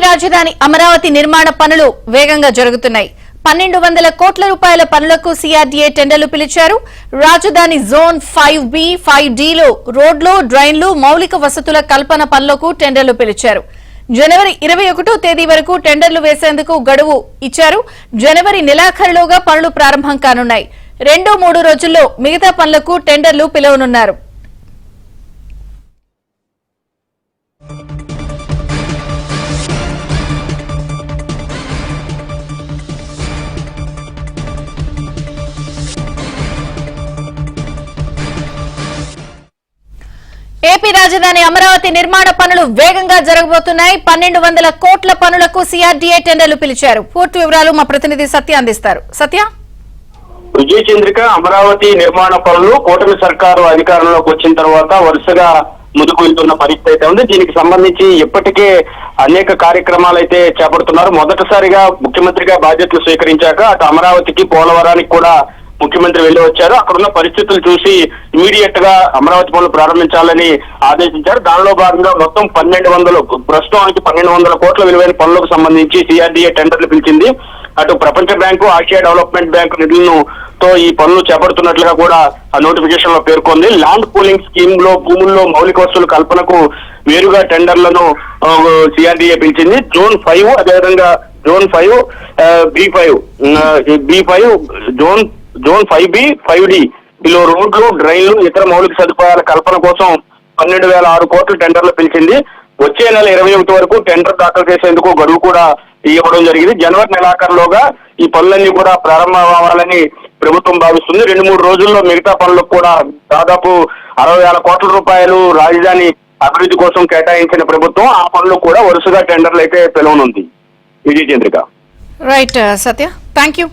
రాజధాని అమరావతి నిర్మాణ పనులు వేగంగా జరుగుతున్నాయి. 1200 కోట్ల రూపాయల పనులకు సిఆర్డీఏ టెండర్లు పిలిచారు. రాజధాని జోన్ 5B, 5Dలో రోడ్లు, డ్రైన్లు, మౌలిక వసతుల కల్పన పనులకు టెండర్లు పిలిచారు. జనవరి 21వ తేదీ వరకు టెండర్లు వేసేందుకు గడువు ఇచ్చారు. జనవరి నెలాఖరులోగా పనులు ప్రారంభం కానున్నాయి. 2-3 రోజుల్లో మిగతా పనులకు టెండర్లు పిలవనున్నారు. ఏపీ రాజధాని అమరావతి నిర్మాణ పనులు వేగంగా జరగబోతున్నాయి. 1200 కోట్ల పనులకు సిఆర్డీఏ టెండర్లు పిలిచారు. పూర్తి వివరాలు మా ప్రతినిధి సత్య అందిస్తారు. సత్య, విజయ చంద్రిక, అమరావతి నిర్మాణ పనులు కూటమి సర్కారు అధికారంలోకి వచ్చిన తర్వాత వరుసగా ముందుకు వెళ్తున్న పరిస్థితి అయితే ఉంది. దీనికి సంబంధించి ఇప్పటికే అనేక కార్యక్రమాలు అయితే చేపడుతున్నారు. మొదటిసారిగా ముఖ్యమంత్రిగా బాధ్యతలు స్వీకరించాక అటు అమరావతికి, పోలవరానికి కూడా ముఖ్యమంత్రి వెళ్లి వచ్చారు. అక్కడున్న పరిస్థితులు చూసి ఇమీడియట్ గా అమరావతి పనులు ప్రారంభించాలని ఆదేశించారు. దానిలో భాగంగా మొత్తం 1200 ప్రస్తుతానికి 1200 కోట్ల విలువైన పనులకు సంబంధించి సిఆర్డీఏ టెండర్లు పిలిచింది. అటు ప్రపంచ బ్యాంకు, ఆసియా డెవలప్మెంట్ బ్యాంకు నిధులతో ఈ పనులు చేపడుతున్నట్లుగా కూడా ఆ నోటిఫికేషన్ లో పేర్కొంది. ల్యాండ్ పూలింగ్ స్కీమ్ లో భూముల్లో మౌలిక వసతుల కల్పనకు వేరుగా టెండర్లను సిఆర్డీఏ పిలిచింది. జోన్ 5, అదేవిధంగా zone 5, B5, zone 5B, 5D ఇలా రోడ్లు, డ్రైన్లు, ఇతర మౌలిక సదుపాయాల కల్పన కోసం 12,006 కోట్ల టెండర్లు పిలిచింది. వచ్చే నెల 21 వరకు టెండర్ దాఖలు చేసేందుకు గడువు కూడా ఇవ్వడం జరిగింది. జనవరి నెలాఖరులోగా ఈ పనులన్నీ కూడా ప్రారంభం అవ్వాలని ప్రభుత్వం భావిస్తుంది. 2-3 రోజుల్లో మిగతా పనులకు కూడా దాదాపు 60,000 కోట్ల రూపాయలు రాజధాని అభివృద్ధి కోసం కేటాయించిన ప్రభుత్వం ఆ పనులు కూడా వరుసగా టెండర్లు అయితే పిలవనుంది. Vijaya Chandrika. Right Satya, thank you.